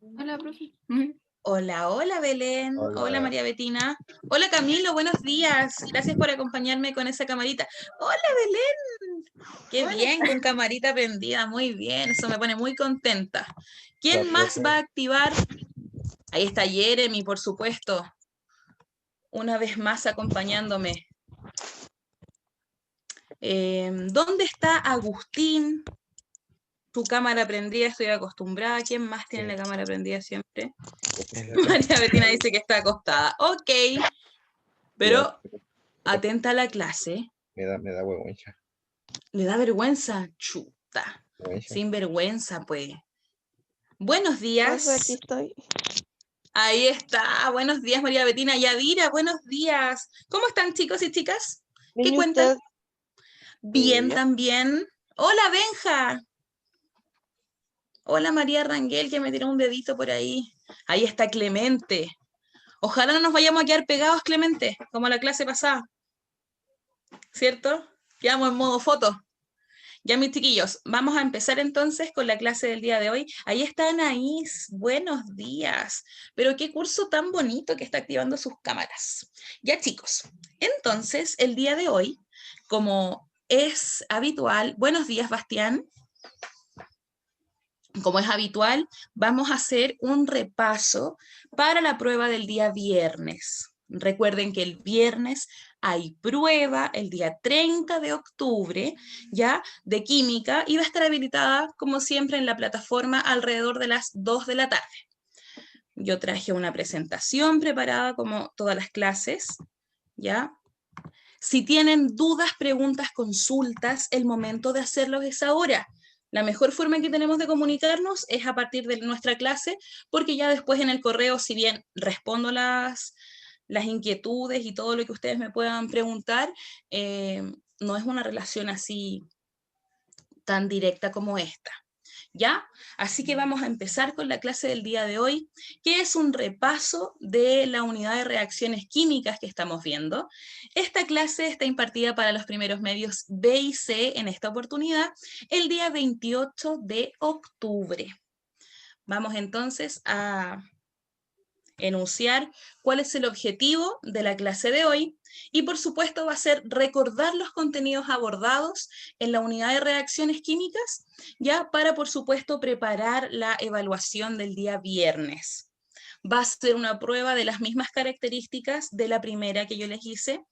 Hola, profe. Hola, hola Belén. Hola Hola. María Betina. Hola Camilo, buenos días. Gracias por acompañarme con esa camarita. Hola Belén. Qué bien, con camarita prendida. Muy bien, eso me pone muy contenta. ¿Quién La más profe. va a activar? Ahí está Jeremy, por supuesto. Una vez más acompañándome. ¿Dónde está Agustín? Tu cámara prendida, estoy acostumbrada. ¿Quién más tiene la cámara prendida siempre? María Betina dice que está acostada. Ok, pero atenta a la clase. Me da huevuencha. ¿Le da vergüenza? Chuta. Huevuencha. Sin vergüenza, pues. Buenos días. Profe, aquí estoy. Ahí está. Buenos días, María Betina. Yadira, buenos días. ¿Cómo están, chicos y chicas? ¿Qué ¿Viene cuentan? usted? Bien, Bien. también. Hola, Benja. Hola, María Rangel, que me tiró un dedito por ahí. Ahí está Clemente. Ojalá no nos vayamos a quedar pegados, Clemente, como la clase pasada. ¿Cierto? Quedamos en modo foto. Ya, mis chiquillos, vamos a empezar entonces con la clase del día de hoy. Ahí está Anaís, buenos días. Pero qué curso tan bonito que está activando sus cámaras. Ya, chicos, entonces el día de hoy, como es habitual, buenos días, Bastián. Como es habitual, vamos a hacer un repaso para la prueba del día viernes. Recuerden que el viernes hay prueba el día 30 de octubre, ya, de química, y va a estar habilitada, como siempre, en la plataforma alrededor de las 2 de la tarde. Yo traje una presentación preparada como todas las clases, ya. Si tienen dudas, preguntas, consultas, el momento de hacerlos es ahora. La mejor forma que tenemos de comunicarnos es a partir de nuestra clase, porque ya después en el correo, si bien respondo las inquietudes y todo lo que ustedes me puedan preguntar, no es una relación así tan directa como esta. ¿Ya? Así que vamos a empezar con la clase del día de hoy, que es un repaso de la unidad de reacciones químicas que estamos viendo. Esta clase está impartida para los primeros medios B y C en esta oportunidad, el día 28 de octubre. Vamos entonces a enunciar cuál es el objetivo de la clase de hoy y por supuesto va a ser recordar los contenidos abordados en la unidad de reacciones químicas, ya para por supuesto preparar la evaluación del día viernes. Va a ser una prueba de las mismas características de la primera que yo les hice.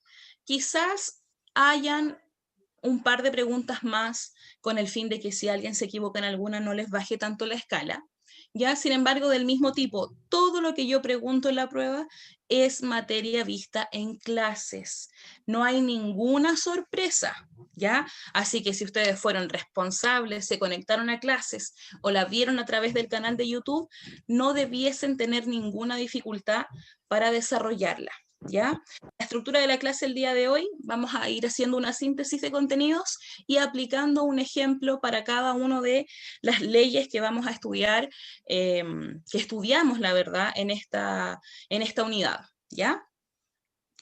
Quizás hayan un par de preguntas más con el fin de que si alguien se equivoca en alguna no les baje tanto la escala. Ya, sin embargo, del mismo tipo, todo lo que yo pregunto en la prueba es materia vista en clases. No hay ninguna sorpresa, ¿ya? Así que si ustedes fueron responsables, se conectaron a clases o la vieron a través del canal de YouTube, no debiesen tener ninguna dificultad para desarrollarla, ¿ya? La estructura de la clase el día de hoy, vamos a ir haciendo una síntesis de contenidos y aplicando un ejemplo para cada una de las leyes que vamos a estudiar, que estudiamos, la verdad, en esta unidad, ¿ya?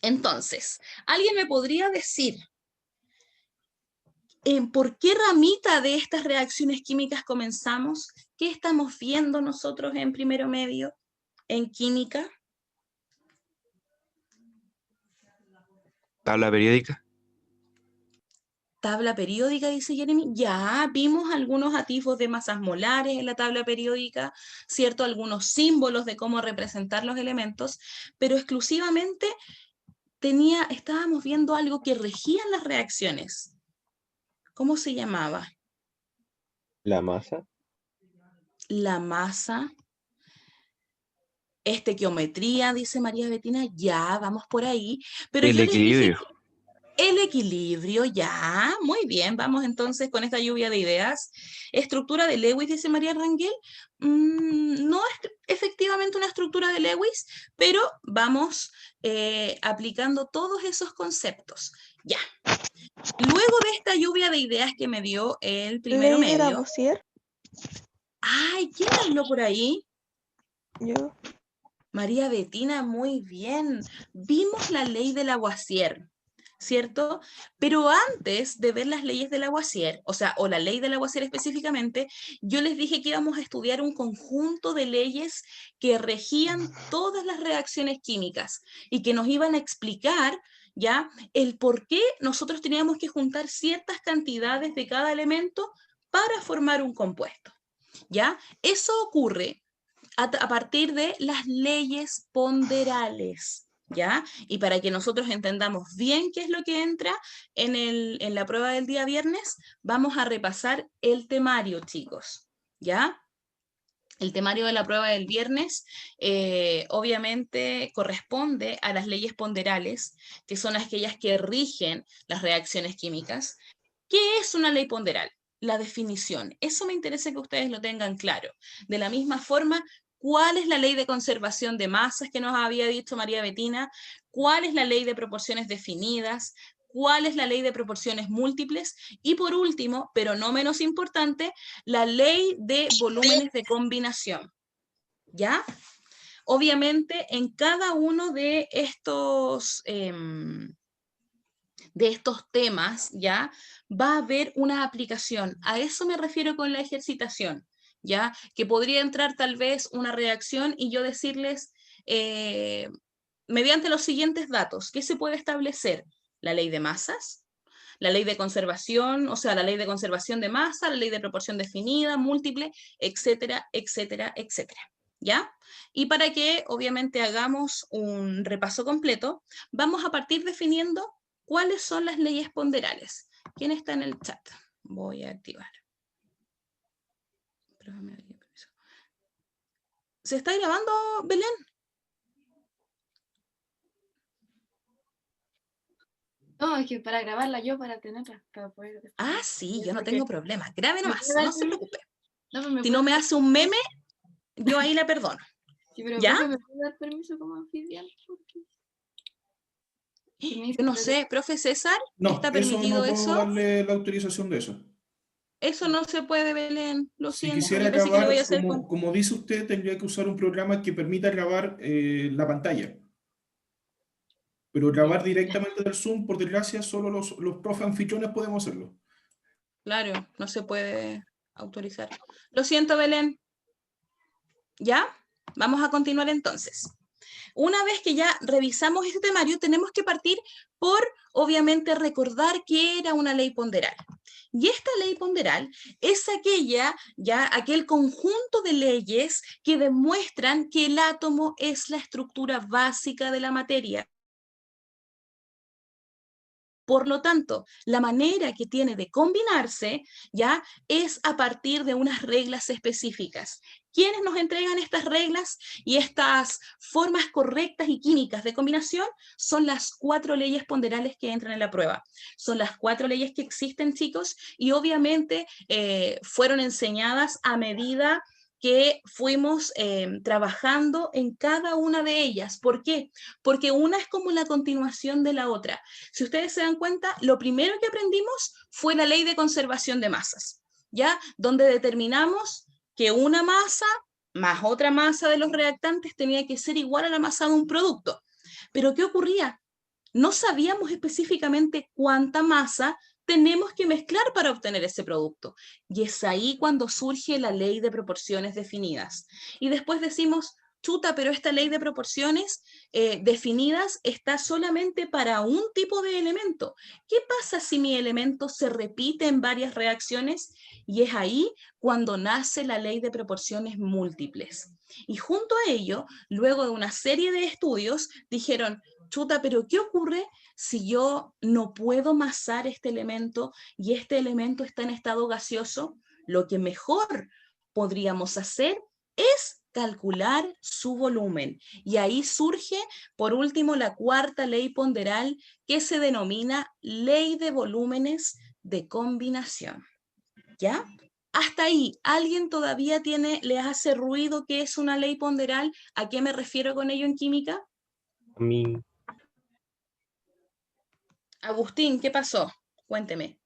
Entonces, ¿alguien me podría decir por qué ramita de estas reacciones químicas comenzamos? ¿Qué estamos viendo nosotros en primero medio, en química? Tabla periódica. Tabla periódica, dice Jeremy. Ya vimos algunos atisbos de masas molares en la tabla periódica, ¿cierto? Algunos símbolos de cómo representar los elementos, pero exclusivamente estábamos viendo algo que regía las reacciones. ¿Cómo se llamaba? La masa. La masa. Estequiometría, dice María Betina. Ya, vamos por ahí. Pero El yo les dije equilibrio. el equilibrio, ya, muy bien, vamos entonces con esta lluvia de ideas. Estructura de Lewis, dice María Rangel. No es efectivamente una estructura de Lewis, pero vamos aplicando todos esos conceptos. Ya. Luego de esta lluvia de ideas que me dio el primero ¿Ley de medio. Lavoisier? Ay, ¿quién habló por ahí? Yo. María Betina, muy bien. Vimos la ley de Lavoisier. ¿cierto? Pero antes de ver las leyes de Lavoisier, o la ley de Lavoisier específicamente, yo les dije que íbamos a estudiar un conjunto de leyes que regían todas las reacciones químicas y que nos iban a explicar, ¿ya?, el por qué nosotros teníamos que juntar ciertas cantidades de cada elemento para formar un compuesto, ¿ya? Eso ocurre a partir de las leyes ponderales, ¿ya? Y para que nosotros entendamos bien qué es lo que entra en la prueba del día viernes, vamos a repasar el temario, chicos, ¿ya? El temario de la prueba del viernes obviamente corresponde a las leyes ponderales, que son aquellas que rigen las reacciones químicas. ¿Qué es una ley ponderal? La definición. Eso me interesa que ustedes lo tengan claro. De la misma forma, ¿cuál es la ley de conservación de masas que nos había dicho María Betina? ¿Cuál es la ley de proporciones definidas? ¿Cuál es la ley de proporciones múltiples? Y por último, pero no menos importante, la ley de volúmenes de combinación. ¿Ya? Obviamente, en cada uno de estos temas, ¿ya?, va a haber una aplicación. A eso me refiero con la ejercitación, ¿ya? Que podría entrar tal vez una reacción y yo decirles, mediante los siguientes datos, ¿qué se puede establecer? La ley de masas, la ley de conservación, la ley de conservación de masa, la ley de proporción definida, múltiple, etcétera, etcétera, etcétera. ¿Ya? Y para que obviamente hagamos un repaso completo, vamos a partir definiendo cuáles son las leyes ponderales. ¿Quién está en el chat? Voy a activar. ¿Se está grabando, Belén? No, es que para grabarla yo, para tenerla, para poder... Ah, sí, yo no Porque- tengo problema. Grabe ¿Me nomás, puede dar no se permiso? preocupe. No, pero Si no me hace un meme, yo ahí la perdono. Sí, pero ¿Ya? profe, ¿me puede dar permiso como anfitrión? Porque... si me dice Yo no que sé, profe César, No, ¿está eso permitido no puedo eso? darle la autorización de eso. Eso no se puede, Belén, lo Si siento, quisiera yo pensé que lo voy a grabar, hacer con... como dice usted, tendría que usar un programa que permita grabar la pantalla. Pero grabar directamente del Zoom, por desgracia, solo los profes anfitriones podemos hacerlo. Claro, no se puede autorizar. Lo siento, Belén. ¿Ya? Vamos a continuar entonces. Una vez que ya revisamos este temario, tenemos que partir por, obviamente, recordar qué era una ley ponderal. Y esta ley ponderal es aquel conjunto de leyes que demuestran que el átomo es la estructura básica de la materia. Por lo tanto, la manera que tiene de combinarse, ¿ya?, es a partir de unas reglas específicas. ¿Quiénes nos entregan estas reglas y estas formas correctas y químicas de combinación? Son las 4 leyes ponderales que entran en la prueba. Son las 4 leyes que existen, chicos, y obviamente fueron enseñadas a medida que fuimos trabajando en cada una de ellas. ¿Por qué? Porque una es como la continuación de la otra. Si ustedes se dan cuenta, lo primero que aprendimos fue la ley de conservación de masas, ¿ya? Donde determinamos que una masa más otra masa de los reactantes tenía que ser igual a la masa de un producto. Pero ¿qué ocurría? No sabíamos específicamente cuánta masa tenemos que mezclar para obtener ese producto. Y es ahí cuando surge la ley de proporciones definidas. Y después decimos, chuta, pero esta ley de proporciones definidas está solamente para un tipo de elemento. ¿Qué pasa si mi elemento se repite en varias reacciones? Y es ahí cuando nace la ley de proporciones múltiples. Y junto a ello, luego de una serie de estudios, dijeron, chuta, pero ¿qué ocurre si yo no puedo masar este elemento y este elemento está en estado gaseoso? Lo que mejor podríamos hacer es calcular su volumen. Y ahí surge, por último, la 4ª ley ponderal, que se denomina ley de volúmenes de combinación. ¿Ya? Hasta ahí, ¿alguien todavía le hace ruido qué es una ley ponderal? ¿A qué me refiero con ello en química? A mí, Agustín, ¿qué pasó? Cuénteme.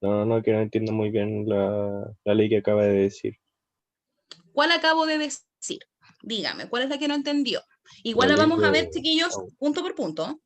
no, que no entiendo muy bien la ley que acaba de decir. ¿Cuál acabo de decir? Dígame, ¿cuál es la que no entendió? Igual La la ley vamos a ver, de... chiquillos, oh, punto por punto.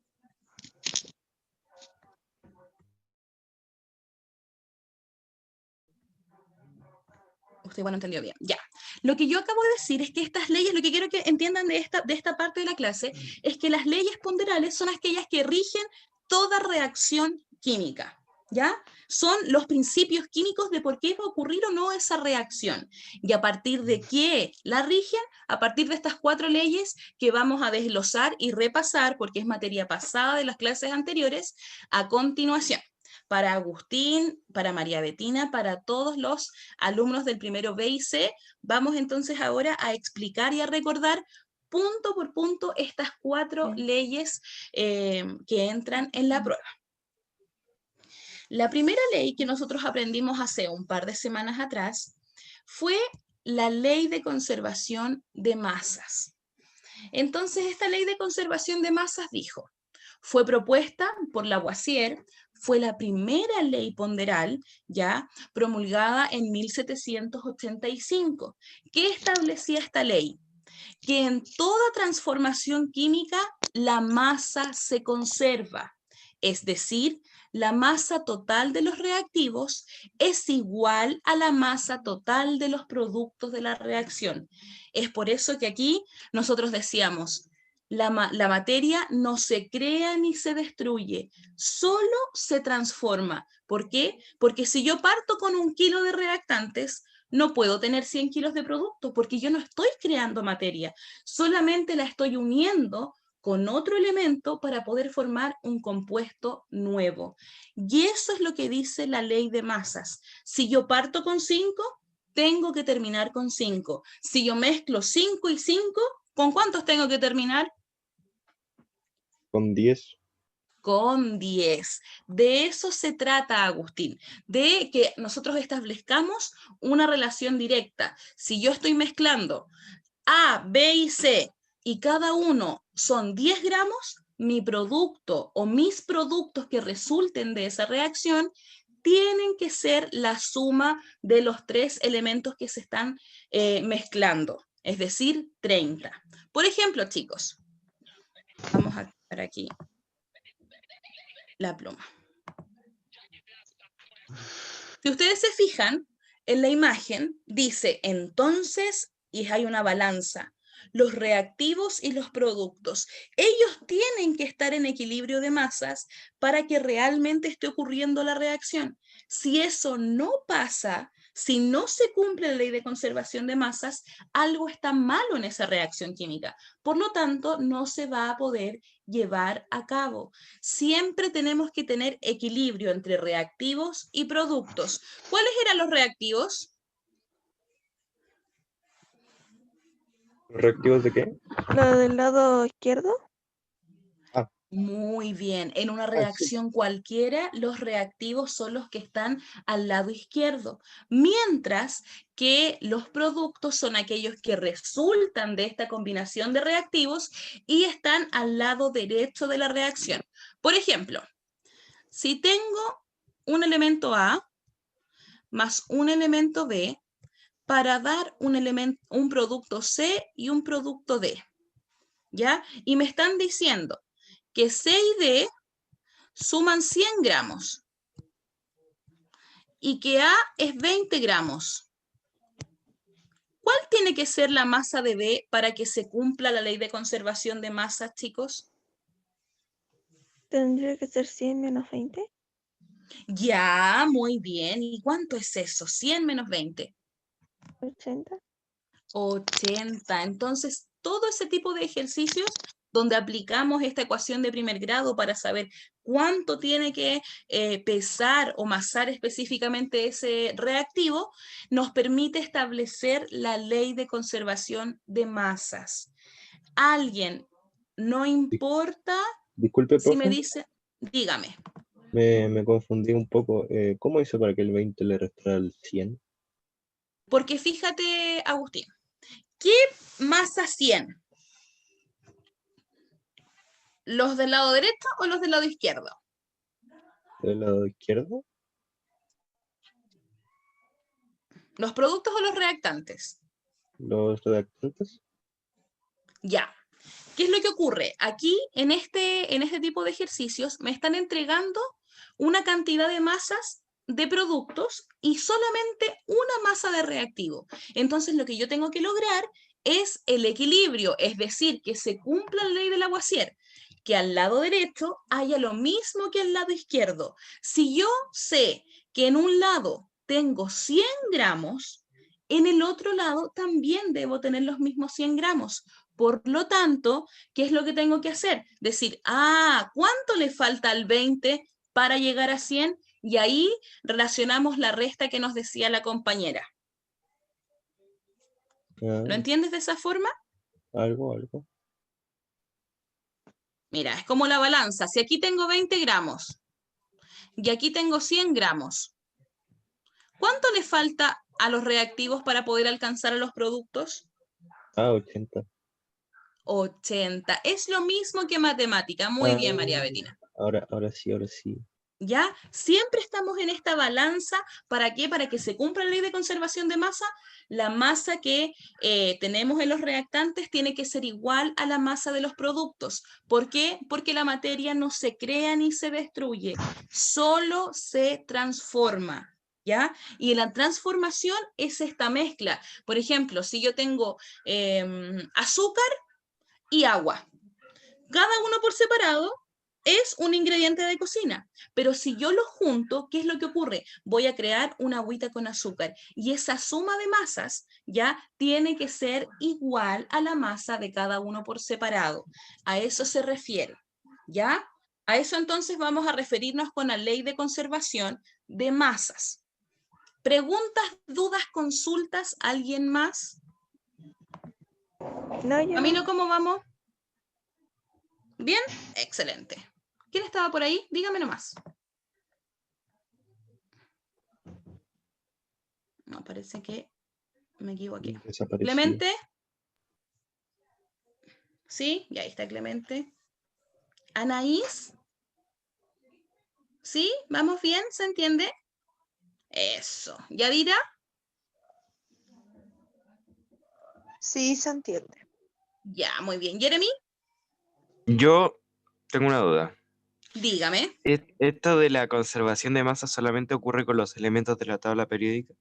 Usted igual no entendió bien. Ya. Lo que yo acabo de decir es que estas leyes, lo que quiero que entiendan de esta parte de la clase, es que las leyes ponderales son aquellas que rigen toda reacción química. ¿Ya? Son los principios químicos de por qué va a ocurrir o no esa reacción. Y a partir de qué la rigen, a partir de estas 4 leyes que vamos a desglosar y repasar, porque es materia pasada de las clases anteriores, a continuación. Para Agustín, para María Betina, para todos los alumnos del primero B y C, vamos entonces ahora a explicar y a recordar punto por punto estas 4 leyes que entran en la prueba. La primera ley que nosotros aprendimos hace un par de semanas atrás fue la ley de conservación de masas. Entonces, esta ley de conservación de masas dijo, fue propuesta por Lavoisier, fue la primera ley ponderal, ya promulgada en 1785. ¿Qué establecía esta ley? Que en toda transformación química la masa se conserva, es decir, la masa total de los reactivos es igual a la masa total de los productos de la reacción. Es por eso que aquí nosotros decíamos, la materia no se crea ni se destruye, solo se transforma. ¿Por qué? Porque si yo parto con 1 kilo de reactantes, no puedo tener 100 kilos de producto, porque yo no estoy creando materia, solamente la estoy uniendo con otro elemento para poder formar un compuesto nuevo. Y eso es lo que dice la ley de masas. Si yo parto con 5, tengo que terminar con 5. Si yo mezclo 5 y 5, ¿con cuántos tengo que terminar? Con 10. Con 10. De eso se trata, Agustín, de que nosotros establezcamos una relación directa. Si yo estoy mezclando A, B y C, y cada uno son 10 gramos, mi producto o mis productos que resulten de esa reacción tienen que ser la suma de los 3 elementos que se están mezclando, es decir, 30. Por ejemplo, chicos, vamos a quitar aquí la pluma. Si ustedes se fijan, en la imagen dice entonces, y hay una balanza, los reactivos y los productos. Ellos tienen que estar en equilibrio de masas para que realmente esté ocurriendo la reacción. Si eso no pasa, si no se cumple la ley de conservación de masas, algo está malo en esa reacción química. Por lo tanto, no se va a poder llevar a cabo. Siempre tenemos que tener equilibrio entre reactivos y productos. ¿Cuáles eran los reactivos? ¿Los reactivos de qué? ¿Lo del lado izquierdo? Muy bien, en una sí. reacción cualquiera, los reactivos son los que están al lado izquierdo, mientras que los productos son aquellos que resultan de esta combinación de reactivos y están al lado derecho de la reacción. Por ejemplo, si tengo un elemento A más un elemento B para dar un producto C y un producto D, ¿ya? Y me están diciendo que C y D suman 100 gramos y que A es 20 gramos. ¿Cuál tiene que ser la masa de B para que se cumpla la ley de conservación de masas, chicos? ¿Tendría que ser 100 menos 20? Ya, muy bien. ¿Y cuánto es eso? 100 menos 20. 80. 80. Entonces, todo ese tipo de ejercicios donde aplicamos esta ecuación de primer grado para saber cuánto tiene que pesar o masar específicamente ese reactivo, nos permite establecer la ley de conservación de masas. Alguien, no importa Disculpe, si me profe, dice, dígame. me confundí un poco. ¿Cómo hizo para que el 20 le restara el 100? Porque fíjate, Agustín, ¿qué masa 100? ¿Los del lado derecho o los del lado izquierdo? ¿Del lado izquierdo? ¿Los productos o los reactantes? ¿Los reactantes? Ya. ¿Qué es lo que ocurre? Aquí, en este tipo de ejercicios, me están entregando una cantidad de masas de productos y solamente una masa de reactivo. Entonces lo que yo tengo que lograr es el equilibrio, es decir, que se cumpla la ley de Lavoisier, que al lado derecho haya lo mismo que al lado izquierdo. Si yo sé que en un lado tengo 100 gramos, en el otro lado también debo tener los mismos 100 gramos. Por lo tanto, ¿qué es lo que tengo que hacer? Decir, ¿cuánto le falta al 20 para llegar a 100? Y ahí relacionamos la resta que nos decía la compañera. Ah, ¿Lo entiendes de esa forma? algo. Mira, es como la balanza. Si aquí tengo 20 gramos y aquí tengo 100 gramos, ¿cuánto le falta a los reactivos para poder alcanzar a los productos? 80. 80. Es lo mismo que matemática. Muy bien, María Betina. Ahora sí. ¿Ya? Siempre estamos en esta balanza. ¿Para qué? Para que se cumpla la ley de conservación de masa. La masa que tenemos en los reactantes tiene que ser igual a la masa de los productos. ¿Por qué? Porque la materia no se crea ni se destruye, solo se transforma. ¿Ya? Y la transformación es esta mezcla. Por ejemplo, si yo tengo azúcar y agua, cada uno por separado es un ingrediente de cocina, pero si yo los junto, ¿qué es lo que ocurre? Voy a crear una agüita con azúcar y esa suma de masas ya tiene que ser igual a la masa de cada uno por separado. A eso se refiere, ¿ya? A eso entonces vamos a referirnos con la ley de conservación de masas. ¿Preguntas, dudas, consultas? ¿Alguien más? No, yo Camilo, no. ¿cómo vamos? ¿Bien? Excelente. ¿Quién estaba por ahí? Dígame nomás. No, parece que me equivoqué. Desapareció. ¿Clemente? ¿Sí? Y ahí está Clemente. ¿Anaís? ¿Sí? ¿Vamos bien? ¿Se entiende? Eso. ¿Yadira? Sí, se entiende. Ya, muy bien. ¿Jeremy? Yo tengo una duda. Dígame. ¿Esto de la conservación de masa solamente ocurre con los elementos de la tabla periódica?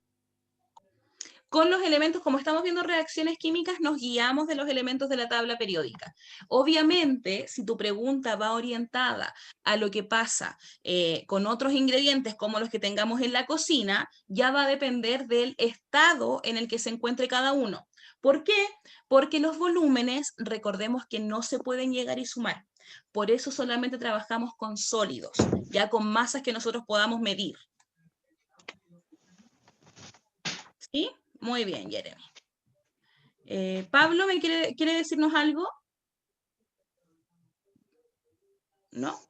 Con los elementos, como estamos viendo reacciones químicas, nos guiamos de los elementos de la tabla periódica. Obviamente, si tu pregunta va orientada a lo que pasa con otros ingredientes como los que tengamos en la cocina, ya va a depender del estado en el que se encuentre cada uno. ¿Por qué? Porque los volúmenes, recordemos que no se pueden llegar y sumar. Por eso solamente trabajamos con sólidos, ya con masas que nosotros podamos medir. ¿Sí? Muy bien, Jeremy. Pablo, ¿me quiere decirnos algo? ¿No?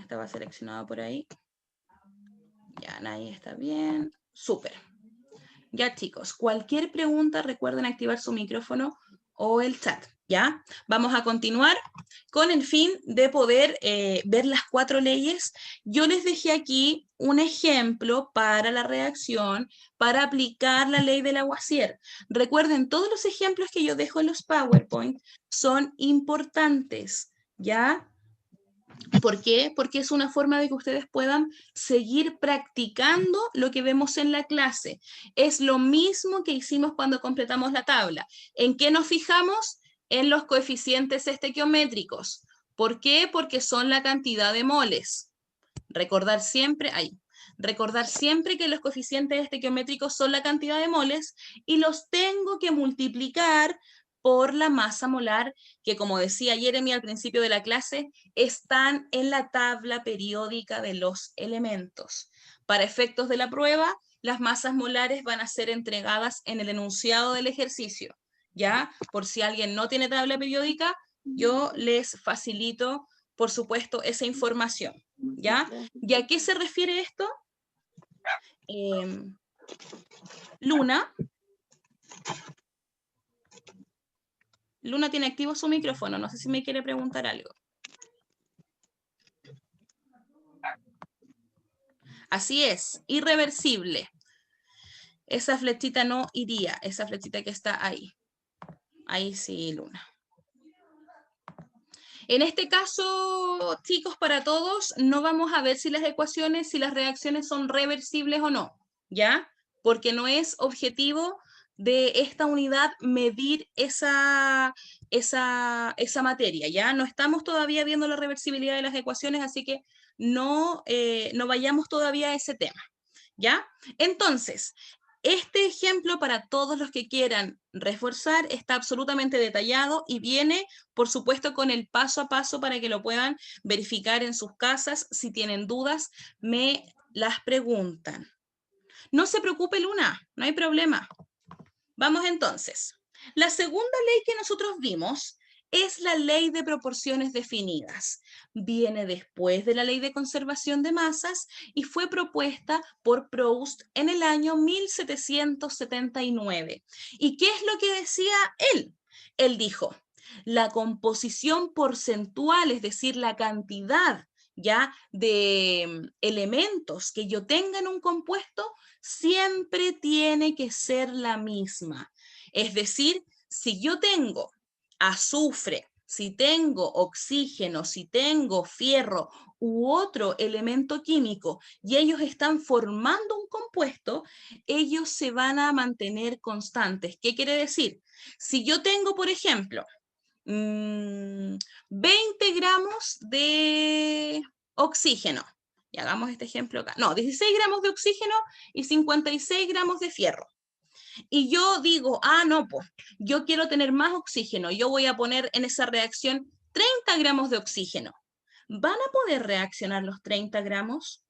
Estaba seleccionado por ahí. Ya, nadie está bien. Súper. Ya, chicos, cualquier pregunta, recuerden activar su micrófono o el chat, ¿ya? Vamos a continuar con el fin de poder ver las 4 leyes. Yo les dejé aquí un ejemplo para la reacción, para aplicar la ley de Lavoisier. Recuerden, todos los ejemplos que yo dejo en los PowerPoint son importantes, ¿ya? ¿Por qué? Porque es una forma de que ustedes puedan seguir practicando lo que vemos en la clase. Es lo mismo que hicimos cuando completamos la tabla. ¿En qué nos fijamos? En los coeficientes estequiométricos. ¿Por qué? Porque son la cantidad de moles. Recordar siempre que los coeficientes estequiométricos son la cantidad de moles y los tengo que multiplicar por la masa molar, que como decía Jeremy al principio de la clase, están en la tabla periódica de los elementos. Para efectos de la prueba, las masas molares van a ser entregadas en el enunciado del ejercicio. ¿Ya? Por si alguien no tiene tabla periódica, yo les facilito, por supuesto, esa información. ¿Ya? ¿Y a qué se refiere esto? Luna tiene activo su micrófono, no sé si me quiere preguntar algo. Así es, irreversible. Esa flechita no iría, esa flechita que está ahí. Ahí sí, Luna. En este caso, chicos, para todos, no vamos a ver si las ecuaciones, si las reacciones son reversibles o no, ¿ya? Porque no es objetivo de esta unidad medir esa materia, ¿ya? No estamos todavía viendo la reversibilidad de las ecuaciones, así que no vayamos todavía a ese tema, ¿ya? Entonces, este ejemplo para todos los que quieran reforzar está absolutamente detallado y viene, por supuesto, con el paso a paso para que lo puedan verificar en sus casas. Si tienen dudas, me las preguntan. No se preocupe, Luna, no hay problema. Vamos entonces. La segunda ley que nosotros vimos es la ley de proporciones definidas. Viene después de la ley de conservación de masas y fue propuesta por Proust en el año 1779. ¿Y qué es lo que decía él? Él dijo, la composición porcentual, es decir, la cantidad ya de elementos que yo tenga en un compuesto, siempre tiene que ser la misma. Es decir, si yo tengo azufre, si tengo oxígeno, si tengo fierro u otro elemento químico y ellos están formando un compuesto, ellos se van a mantener constantes. ¿Qué quiere decir? Si yo tengo, por ejemplo, 20 gramos de oxígeno, y hagamos este ejemplo acá, no, 16 gramos de oxígeno y 56 gramos de fierro. Y yo digo, no, pues, yo quiero tener más oxígeno, yo voy a poner en esa reacción 30 gramos de oxígeno. ¿Van a poder reaccionar los 30 gramos?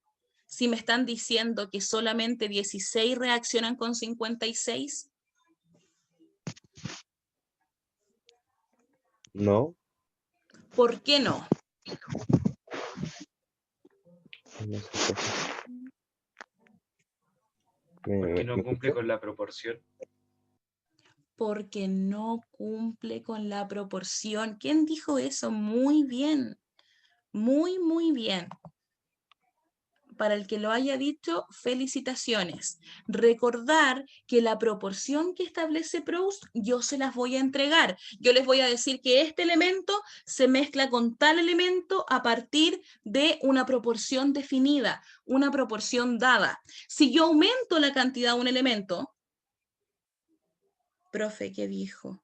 Si me están diciendo que solamente 16 reaccionan con 56. No, ¿Por qué no? no sé Porque ¿Me no cumple escuchó? con la proporción. Porque no cumple con la proporción. ¿Quién dijo eso? Muy bien, muy, muy bien. Para el que lo haya dicho, felicitaciones. Recordar que la proporción que establece Proust, yo se las voy a entregar. Yo les voy a decir que este elemento se mezcla con tal elemento a partir de una proporción definida, una proporción dada. Si yo aumento la cantidad de un elemento, profe, ¿qué dijo?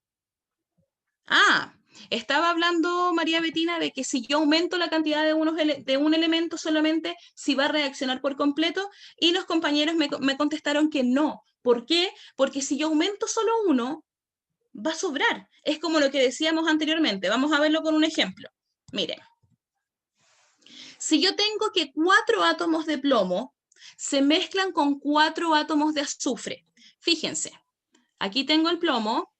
Estaba hablando María Betina de que si yo aumento la cantidad de un elemento solamente, si va a reaccionar por completo, y los compañeros me contestaron que no. ¿Por qué? Porque si yo aumento solo uno, va a sobrar. Es como lo que decíamos anteriormente. Vamos a verlo con un ejemplo. Miren, si yo tengo que 4 átomos de plomo se mezclan con 4 átomos de azufre. Fíjense, aquí tengo el plomo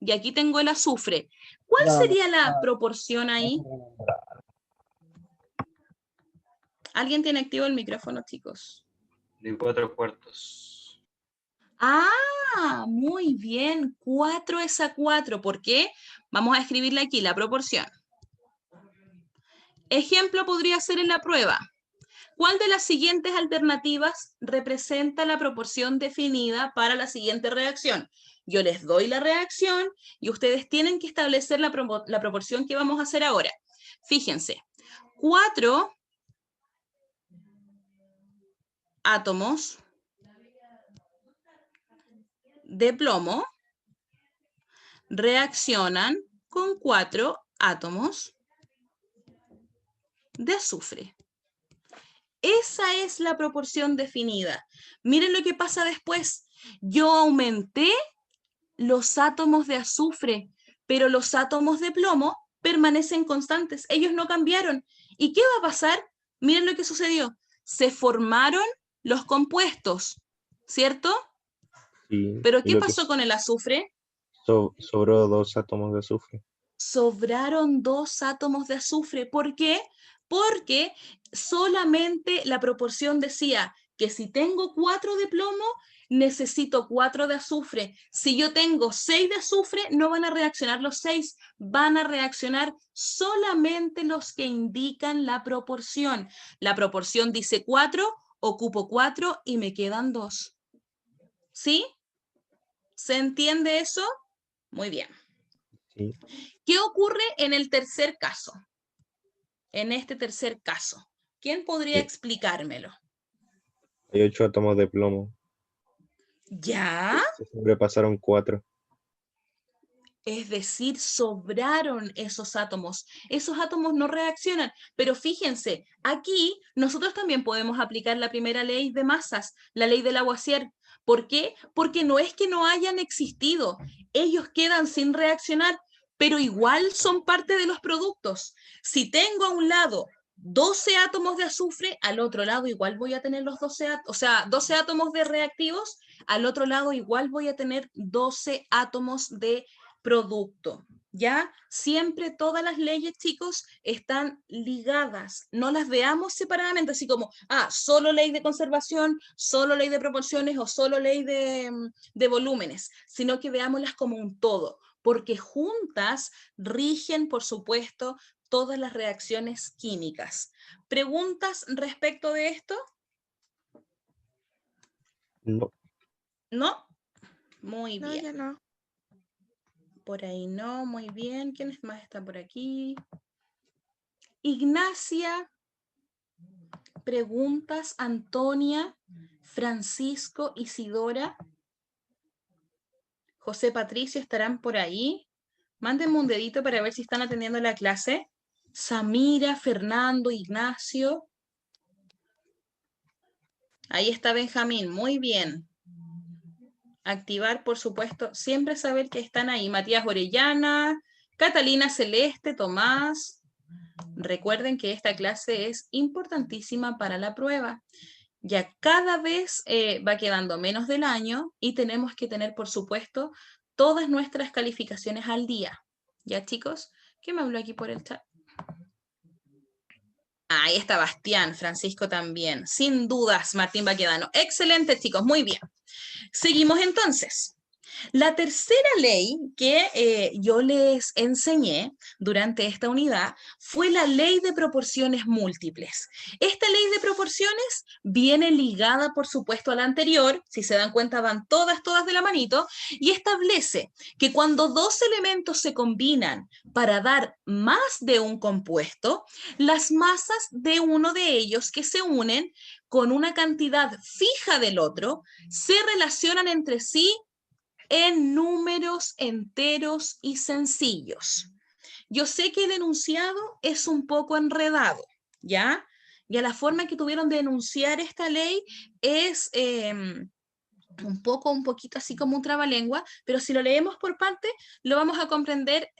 y aquí tengo el azufre. ¿Cuál sería la proporción ahí? ¿Alguien tiene activo el micrófono, chicos? De 4/4. Muy bien. 4 es a 4. ¿Por qué? Vamos a escribirle aquí la proporción. Ejemplo podría ser en la prueba. ¿Cuál de las siguientes alternativas representa la proporción definida para la siguiente reacción? Yo les doy la reacción y ustedes tienen que establecer la proporción que vamos a hacer ahora. Fíjense, 4 átomos de plomo reaccionan con 4 átomos de azufre. Esa es la proporción definida. Miren lo que pasa después. Yo aumenté los átomos de azufre, pero los átomos de plomo permanecen constantes. Ellos no cambiaron. ¿Y qué va a pasar? Miren lo que sucedió. Se formaron los compuestos, ¿cierto? Sí, ¿Pero y qué lo que pasó con el azufre? sobró 2 átomos de azufre. Sobraron 2 átomos de azufre. ¿Por qué? Porque solamente la proporción decía que si tengo 4 de plomo, necesito 4 de azufre. Si yo tengo 6 de azufre, no van a reaccionar los 6, van a reaccionar solamente los que indican la proporción. La proporción dice 4, ocupo 4 y me quedan 2. ¿Sí? ¿Se entiende eso? Muy bien. Sí. ¿Qué ocurre en el tercer caso? en este tercer caso? ¿Quién podría Sí. explicármelo? Hay 8 átomos de plomo. ¿Ya? Se sobrepasaron 4. Es decir, sobraron esos átomos. Esos átomos no reaccionan. Pero fíjense, aquí nosotros también podemos aplicar la primera ley de masas, la ley de Lavoisier. ¿Por qué? Porque no es que no hayan existido. Ellos quedan sin reaccionar, pero igual son parte de los productos. Si tengo a un lado 12 átomos de azufre, al otro lado igual voy a tener los 12 átomos, o sea, 12 átomos de reactivos, al otro lado igual voy a tener 12 átomos de producto, ¿ya? Siempre todas las leyes, chicos, están ligadas. No las veamos separadamente, así como, solo ley de conservación, solo ley de proporciones o solo ley de volúmenes, sino que veámoslas como un todo, porque juntas rigen, por supuesto, todas las reacciones químicas. ¿Preguntas respecto de esto? No. ¿No? Muy No, bien. ya no. Por ahí no, muy bien. ¿Quién más está por aquí? Ignacia, preguntas, Antonia, Francisco, Isidora, José Patricio estarán por ahí. Mándenme un dedito para ver si están atendiendo la clase. Samira, Fernando, Ignacio. Ahí está Benjamín, muy bien. Activar, por supuesto, siempre saber que están ahí. Matías Orellana, Catalina Celeste, Tomás. Recuerden que esta clase es importantísima para la prueba. Ya cada vez va quedando menos del año y tenemos que tener, por supuesto, todas nuestras calificaciones al día. ¿Ya, chicos? ¿Quién me habló aquí por el chat? Ahí está Bastián, Francisco también. Sin dudas, Martín Baquedano. Excelente, chicos, muy bien. Seguimos entonces. La tercera ley que yo les enseñé durante esta unidad fue la ley de proporciones múltiples. Esta ley de proporciones viene ligada, por supuesto, a la anterior, si se dan cuenta van todas de la manito, y establece que cuando dos elementos se combinan para dar más de un compuesto, las masas de uno de ellos que se unen con una cantidad fija del otro se relacionan entre sí en números enteros y sencillos. Yo sé que el enunciado es un poco enredado, ¿ya? Y a la forma que tuvieron de enunciar esta ley es un poquito así como un trabalengua, pero si lo leemos por parte, lo vamos a comprender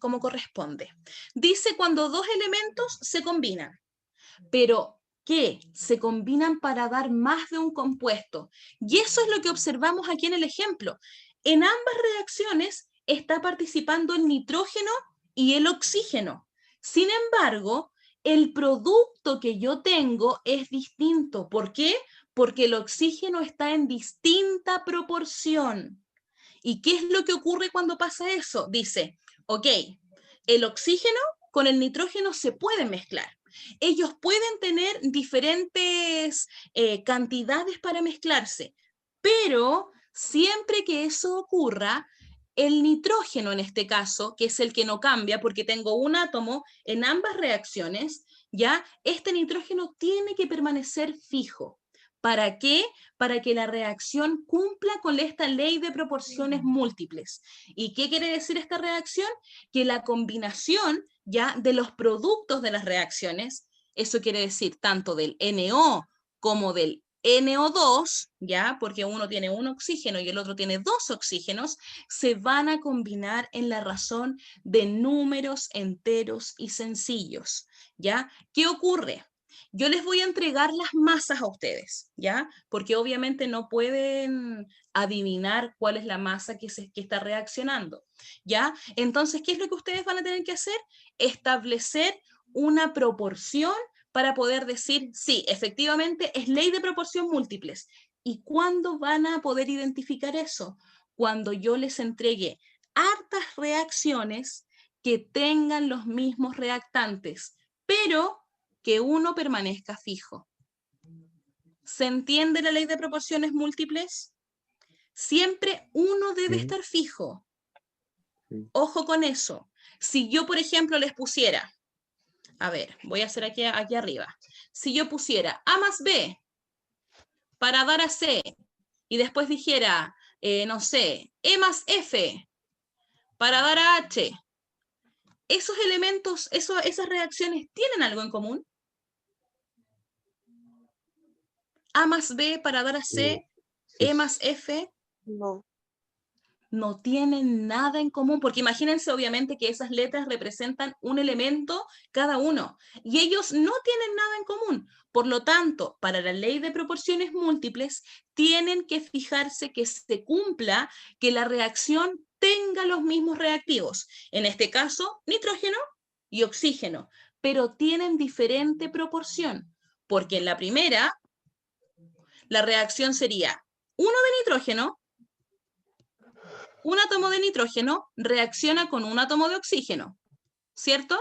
como corresponde. Dice cuando dos elementos se combinan, pero que se combinan para dar más de un compuesto. Y eso es lo que observamos aquí en el ejemplo. En ambas reacciones está participando el nitrógeno y el oxígeno. Sin embargo, el producto que yo tengo es distinto. ¿Por qué? Porque el oxígeno está en distinta proporción. ¿Y qué es lo que ocurre cuando pasa eso? Dice, ok, el oxígeno con el nitrógeno se pueden mezclar. Ellos pueden tener diferentes cantidades para mezclarse, pero siempre que eso ocurra, el nitrógeno en este caso, que es el que no cambia porque tengo un átomo en ambas reacciones, ya este nitrógeno tiene que permanecer fijo. ¿Para qué? Para que la reacción cumpla con esta ley de proporciones múltiples. ¿Y qué quiere decir esta reacción? Que la combinación ya de los productos de las reacciones, eso quiere decir tanto del NO como del NO2, ya, porque uno tiene un oxígeno y el otro tiene dos oxígenos, se van a combinar en la razón de números enteros y sencillos, ¿ya? ¿Qué ocurre? Yo les voy a entregar las masas a ustedes, ¿ya? Porque obviamente no pueden adivinar cuál es la masa que está reaccionando, ¿ya? Entonces, ¿qué es lo que ustedes van a tener que hacer? Establecer una proporción para poder decir, sí, efectivamente es ley de proporción múltiples. ¿Y cuándo van a poder identificar eso? Cuando yo les entregue hartas reacciones que tengan los mismos reactantes, pero que uno permanezca fijo. ¿Se entiende la ley de proporciones múltiples? Siempre uno debe estar fijo. Ojo con eso. Si yo, por ejemplo, les pusiera A ver, voy a hacer aquí arriba. Si yo pusiera A más B para dar a C, y después dijera, no sé, E más F para dar a H, ¿esos elementos, esas reacciones tienen algo en común? A más B para dar a C, Sí, E más F, No. no tienen nada en común, porque imagínense obviamente que esas letras representan un elemento cada uno, y ellos no tienen nada en común. Por lo tanto, para la ley de proporciones múltiples, tienen que fijarse que se cumpla, que la reacción tenga los mismos reactivos. En este caso, nitrógeno y oxígeno, pero tienen diferente proporción, porque en la primera, la reacción sería 1 de nitrógeno, un átomo de nitrógeno reacciona con un átomo de oxígeno, ¿cierto?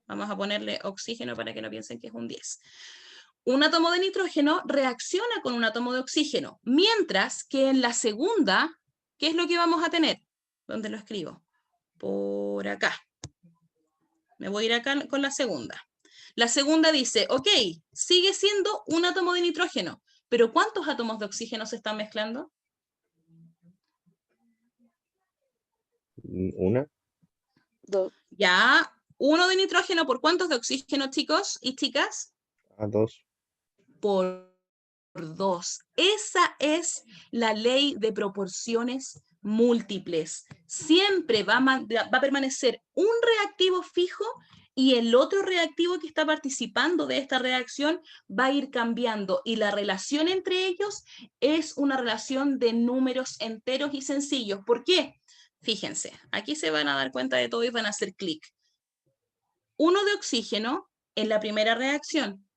Vamos a ponerle oxígeno para que no piensen que es un 10. Un átomo de nitrógeno reacciona con un átomo de oxígeno, mientras que en la segunda, ¿qué es lo que vamos a tener? ¿Dónde lo escribo? Por acá. Me voy a ir acá con la segunda. La segunda dice, ok, sigue siendo un átomo de nitrógeno, pero ¿cuántos átomos de oxígeno se están mezclando? Una, Dos. Ya, 1 de nitrógeno por ¿cuántos de oxígeno, chicos y chicas? a dos. Por 2. Esa es la ley de proporciones múltiples. Siempre va a permanecer un reactivo fijo y el otro reactivo que está participando de esta reacción va a ir cambiando, y la relación entre ellos es una relación de números enteros y sencillos. ¿Por qué? Fíjense, aquí se van a dar cuenta de todo y van a hacer clic. 1 de oxígeno en la primera reacción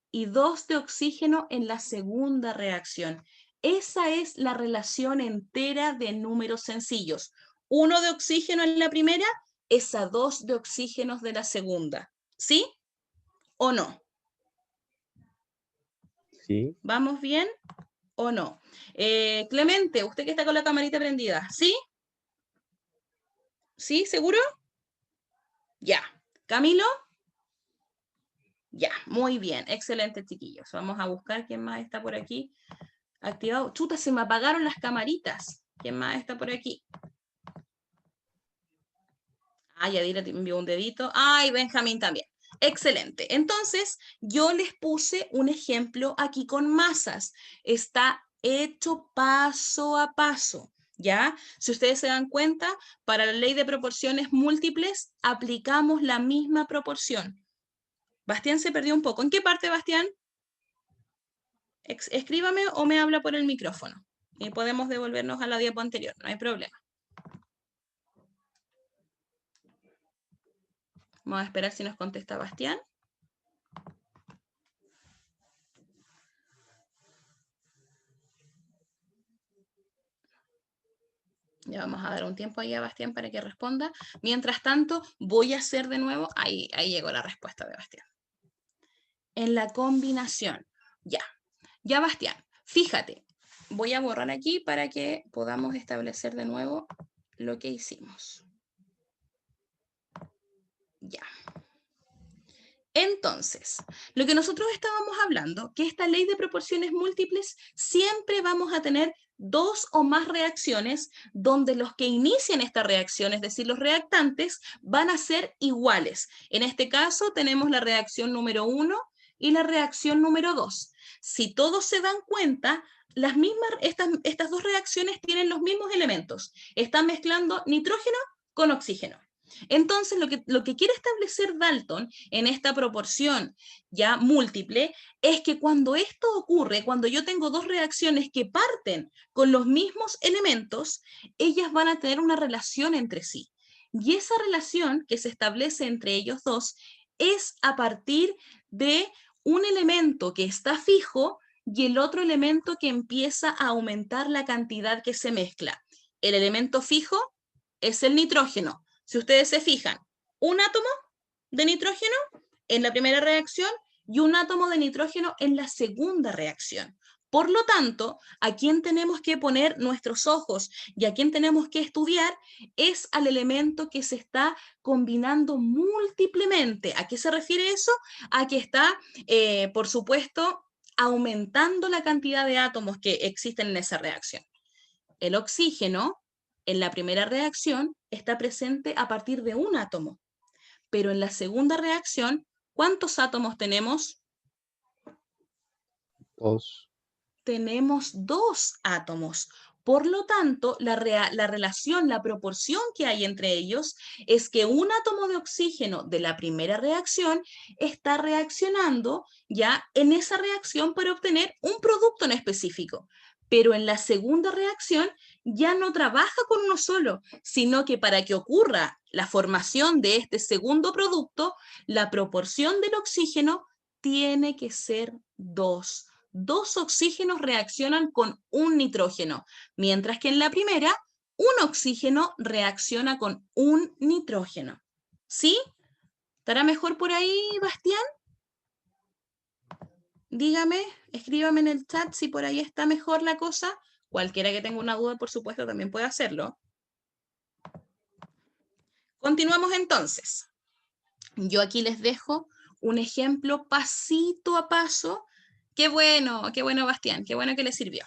y 2 de oxígeno en la segunda reacción. Esa es la relación entera de números sencillos. 1 de oxígeno en la primera es a 2 de oxígenos de la segunda. ¿Sí o no? Sí, ¿Vamos bien o no? Clemente, usted que está con la camarita prendida, ¿sí? ¿Sí? ¿Seguro? Ya. ¿Camilo? Ya, muy bien, excelente, chiquillos. Vamos a buscar quién más está por aquí activado. Chuta, se me apagaron las camaritas. ¿Quién más está por aquí? Ah, Yadira te envió un dedito. Ay, Benjamín también. Excelente. Entonces, yo les puse un ejemplo aquí con masas. Está hecho paso a paso, ¿ya? Si ustedes se dan cuenta, para la ley de proporciones múltiples, aplicamos la misma proporción. Bastián se perdió un poco. ¿En qué parte, Bastián? Escríbame o me habla por el micrófono. Y podemos devolvernos a la diapo anterior, no hay problema. Vamos a esperar si nos contesta Bastián. Ya vamos a dar un tiempo ahí a Bastián para que responda. Mientras tanto, voy a hacer de nuevo. Ahí llegó la respuesta de Bastián. En la combinación. Ya, Bastián. Fíjate. Voy a borrar aquí para que podamos establecer de nuevo lo que hicimos. Ya. Entonces, lo que nosotros estábamos hablando, que esta ley de proporciones múltiples siempre vamos a tener 2 o más reacciones donde los que inician esta reacción, es decir, los reactantes, van a ser iguales. En este caso tenemos la reacción número 1 y la reacción número 2. Si todos se dan cuenta, estas dos reacciones tienen los mismos elementos. Están mezclando nitrógeno con oxígeno. Entonces, lo que quiere establecer Dalton en esta proporción ya múltiple es que cuando esto ocurre, cuando yo tengo dos reacciones que parten con los mismos elementos, ellas van a tener una relación entre sí. Y esa relación que se establece entre ellos dos es a partir de un elemento que está fijo y el otro elemento que empieza a aumentar la cantidad que se mezcla. El elemento fijo es el nitrógeno. Si ustedes se fijan, un átomo de nitrógeno en la primera reacción y un átomo de nitrógeno en la segunda reacción. Por lo tanto, a quien tenemos que poner nuestros ojos y a quien tenemos que estudiar es al elemento que se está combinando múltiplemente. ¿A qué se refiere eso? A que está, por supuesto, aumentando la cantidad de átomos que existen en esa reacción. El oxígeno, en la primera reacción, está presente a partir de un átomo, pero en la segunda reacción, ¿cuántos átomos tenemos? 2. Tenemos 2 átomos. Por lo tanto, la relación, la proporción que hay entre ellos es que un átomo de oxígeno de la primera reacción está reaccionando ya en esa reacción para obtener un producto en específico. Pero en la segunda reacción ya no trabaja con uno solo, sino que para que ocurra la formación de este segundo producto, la proporción del oxígeno tiene que ser 2. 2 oxígenos reaccionan con un nitrógeno, mientras que en la primera, un oxígeno reacciona con un nitrógeno. ¿Sí? ¿Estará mejor por ahí, Bastián? Dígame, escríbame en el chat si por ahí está mejor la cosa. Cualquiera que tenga una duda, por supuesto, también puede hacerlo. Continuamos entonces. Yo aquí les dejo un ejemplo pasito a paso. Qué bueno, Bastián, qué bueno que les sirvió.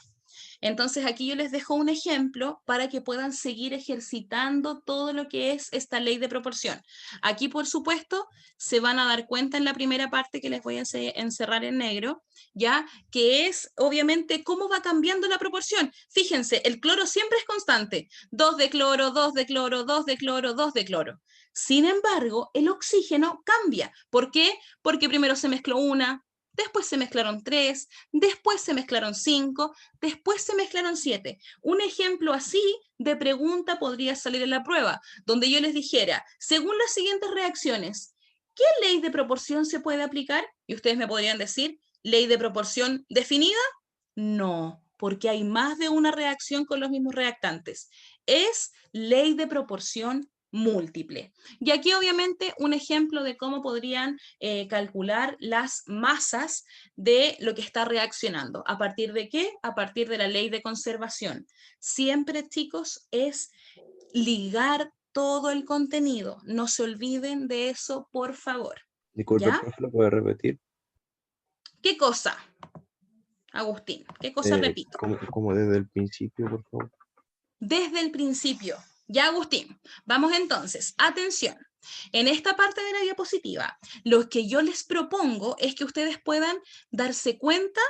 Entonces aquí yo les dejo un ejemplo para que puedan seguir ejercitando todo lo que es esta ley de proporción. Aquí, por supuesto, se van a dar cuenta en la primera parte que les voy a encerrar en negro, ya que es obviamente cómo va cambiando la proporción. Fíjense, el cloro siempre es constante, 2 de cloro, 2 de cloro, 2 de cloro, 2 de cloro. Sin embargo, el oxígeno cambia. ¿Por qué? Porque primero se mezcló una, después se mezclaron 3, después se mezclaron 5, después se mezclaron 7. Un ejemplo así de pregunta podría salir en la prueba, donde yo les dijera, según las siguientes reacciones, ¿qué ley de proporción se puede aplicar? Y ustedes me podrían decir, ¿ley de proporción definida? No, porque hay más de una reacción con los mismos reactantes. Es ley de proporción múltiple. Y aquí obviamente un ejemplo de cómo podrían calcular las masas de lo que está reaccionando. ¿A partir de qué? A partir de la ley de conservación. Siempre, chicos, es ligar todo el contenido. No se olviden de eso, por favor. Disculpe, ¿Ya? profe, ¿lo puede repetir? ¿Qué cosa, Agustín? ¿Qué cosa repito? Como desde el principio, por favor. Desde el principio. Ya, Agustín. Vamos entonces. Atención. En esta parte de la diapositiva, lo que yo les propongo es que ustedes puedan darse cuenta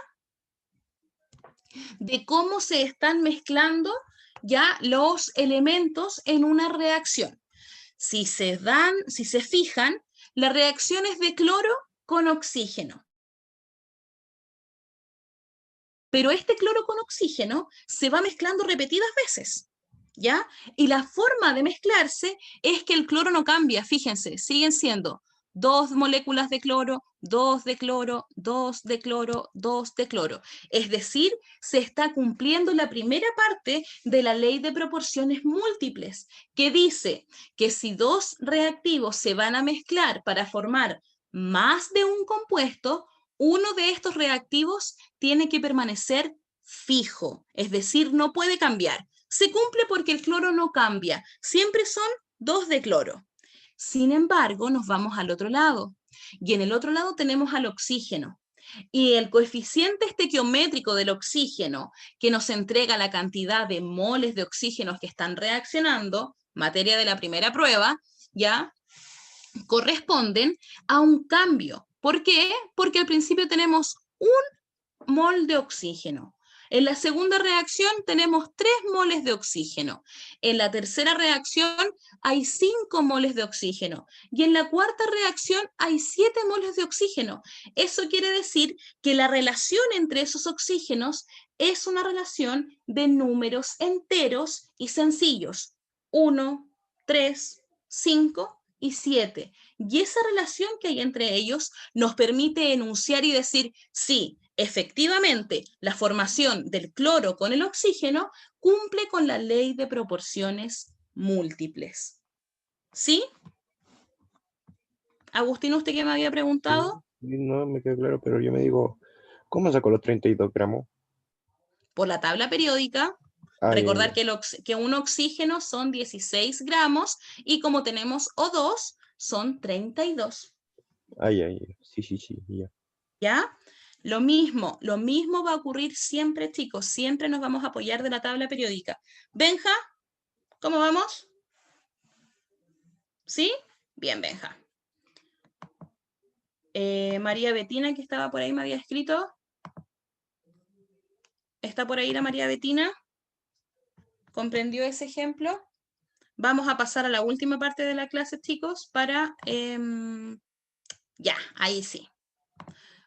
de cómo se están mezclando ya los elementos en una reacción. Si se fijan, la reacción es de cloro con oxígeno. Pero este cloro con oxígeno se va mezclando repetidas veces, ¿ya? Y la forma de mezclarse es que el cloro no cambia, fíjense, siguen siendo 2 moléculas de cloro, 2 de cloro, 2 de cloro, 2 de cloro. Es decir, se está cumpliendo la primera parte de la ley de proporciones múltiples, que dice que si 2 reactivos se van a mezclar para formar más de un compuesto, uno de estos reactivos tiene que permanecer fijo, es decir, no puede cambiar. Se cumple porque el cloro no cambia, siempre son 2 de cloro. Sin embargo, nos vamos al otro lado, y en el otro lado tenemos al oxígeno. Y el coeficiente estequiométrico del oxígeno, que nos entrega la cantidad de moles de oxígenos que están reaccionando, materia de la primera prueba, ya corresponden a un cambio. ¿Por qué? Porque al principio tenemos un mol de oxígeno. En la segunda reacción tenemos 3 moles de oxígeno. En la tercera reacción hay 5 moles de oxígeno. Y en la cuarta reacción hay 7 moles de oxígeno. Eso quiere decir que la relación entre esos oxígenos es una relación de números enteros y sencillos. 1, 3, 5 y 7. Y esa relación que hay entre ellos nos permite enunciar y decir, sí, efectivamente, la formación del cloro con el oxígeno cumple con la ley de proporciones múltiples. ¿Sí? Agustín, ¿usted qué me había preguntado? Sí, no me quedó claro, pero yo me digo, ¿cómo sacó los 32 gramos? por la tabla periódica. Ah, ya, Recordar ya. que un oxígeno son 16 gramos y como tenemos O2 son 32. Ah, ya, ya. Sí, sí, sí, ya. ¿Ya? Lo mismo va a ocurrir siempre, chicos. Siempre nos vamos a apoyar de la tabla periódica. Benja, ¿cómo vamos? ¿Sí? Bien, Benja. María Betina, que estaba por ahí, me había escrito. ¿Está por ahí la María Betina? ¿Comprendió ese ejemplo? Vamos a pasar a la última parte de la clase, chicos, para... ya, ahí sí.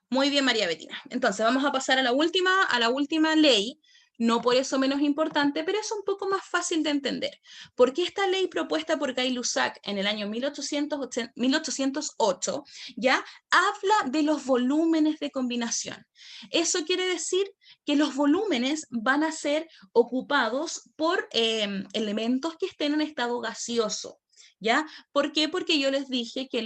Muy bien, María Betina. Entonces, vamos a pasar a la última ley, no por eso menos importante, pero es un poco más fácil de entender. Porque esta ley propuesta por Gay-Lussac en el año 1808 ya habla de los volúmenes de combinación. Eso quiere decir que los volúmenes van a ser ocupados por elementos que estén en estado gaseoso. ¿Ya? ¿Por qué? Porque yo les dije que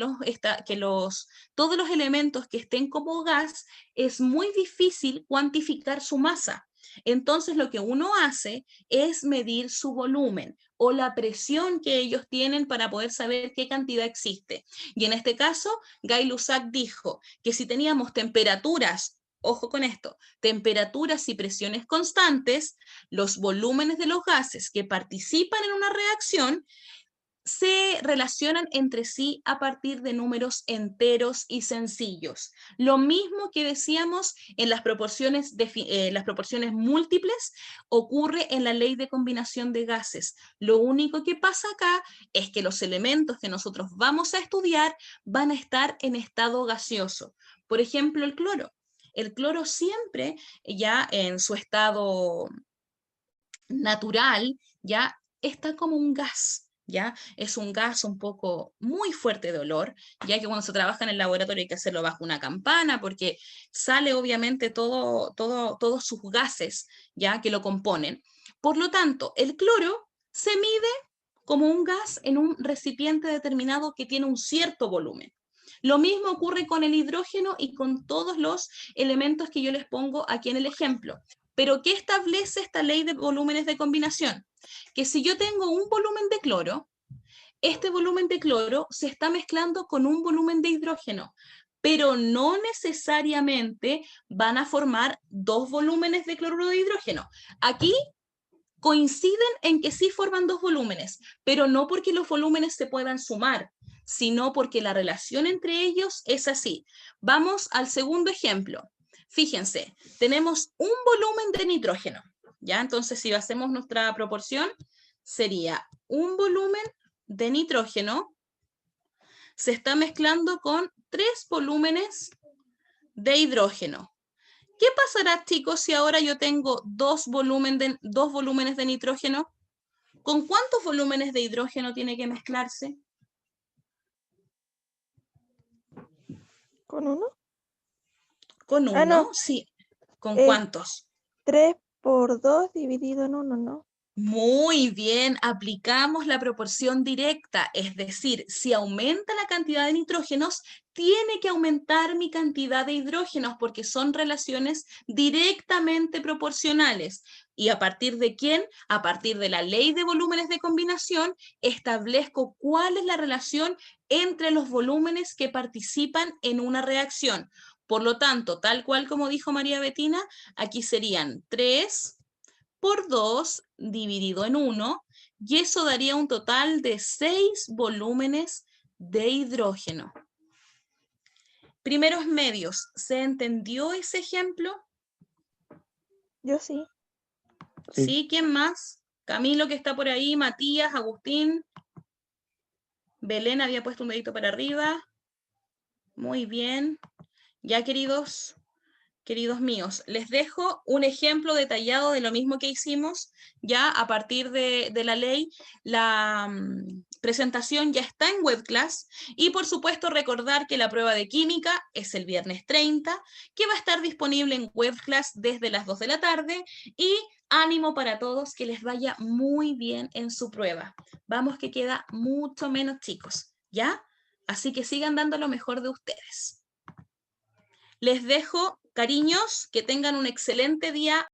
todos los elementos que estén como gas es muy difícil cuantificar su masa. Entonces lo que uno hace es medir su volumen o la presión que ellos tienen para poder saber qué cantidad existe. Y en este caso, Gay-Lussac dijo que si teníamos temperaturas, ojo con esto, temperaturas y presiones constantes, los volúmenes de los gases que participan en una reacción se relacionan entre sí a partir de números enteros y sencillos. Lo mismo que decíamos en las proporciones múltiples ocurre en la ley de combinación de gases. Lo único que pasa acá es que los elementos que nosotros vamos a estudiar van a estar en estado gaseoso. Por ejemplo, el cloro. El cloro siempre, ya en su estado natural, ya está como un gas. ¿Ya? Es un gas un poco muy fuerte de olor, ya que cuando se trabaja en el laboratorio hay que hacerlo bajo una campana porque sale obviamente todos sus gases, ¿ya? Que lo componen. Por lo tanto, el cloro se mide como un gas en un recipiente determinado que tiene un cierto volumen. Lo mismo ocurre con el hidrógeno y con todos los elementos que yo les pongo aquí en el ejemplo. Pero ¿qué establece esta ley de volúmenes de combinación? Que si yo tengo un volumen de cloro, este volumen de cloro se está mezclando con un volumen de hidrógeno, pero no necesariamente van a formar dos volúmenes de cloruro de hidrógeno. Aquí coinciden en que sí forman dos volúmenes, pero no porque los volúmenes se puedan sumar, sino porque la relación entre ellos es así. Vamos al segundo ejemplo. Fíjense, tenemos un volumen de nitrógeno, ¿ya? Entonces, si hacemos nuestra proporción, sería un volumen de nitrógeno se está mezclando con 3 volúmenes de hidrógeno. ¿Qué pasará, chicos, si ahora yo tengo dos volúmenes de nitrógeno? ¿Con cuántos volúmenes de hidrógeno tiene que mezclarse? ¿Con uno? ¿Con uno? Ah, no. Sí. ¿Con Eh, cuántos? 3 por 2 dividido en 1, ¿no? Muy bien, aplicamos la proporción directa, es decir, si aumenta la cantidad de nitrógenos, tiene que aumentar mi cantidad de hidrógenos porque son relaciones directamente proporcionales. ¿Y a partir de quién? A partir de la ley de volúmenes de combinación, establezco cuál es la relación entre los volúmenes que participan en una reacción. Por lo tanto, tal cual como dijo María Betina, aquí serían 3 por 2 dividido en 1, y eso daría un total de 6 volúmenes de hidrógeno. Primeros medios, ¿se entendió ese ejemplo? Yo sí. Sí. ¿Sí? ¿Quién más? Camilo, que está por ahí, Matías, Agustín. Belén había puesto un dedito para arriba. Muy bien. Ya, queridos míos, les dejo un ejemplo detallado de lo mismo que hicimos, ya a partir de la ley. La presentación ya está en WebClass y por supuesto recordar que la prueba de química es el viernes 30, que va a estar disponible en WebClass desde las 2 de la tarde y ánimo para todos, que les vaya muy bien en su prueba. Vamos que queda mucho menos, chicos, ¿ya? Así que sigan dando lo mejor de ustedes. Les dejo, cariños, que tengan un excelente día.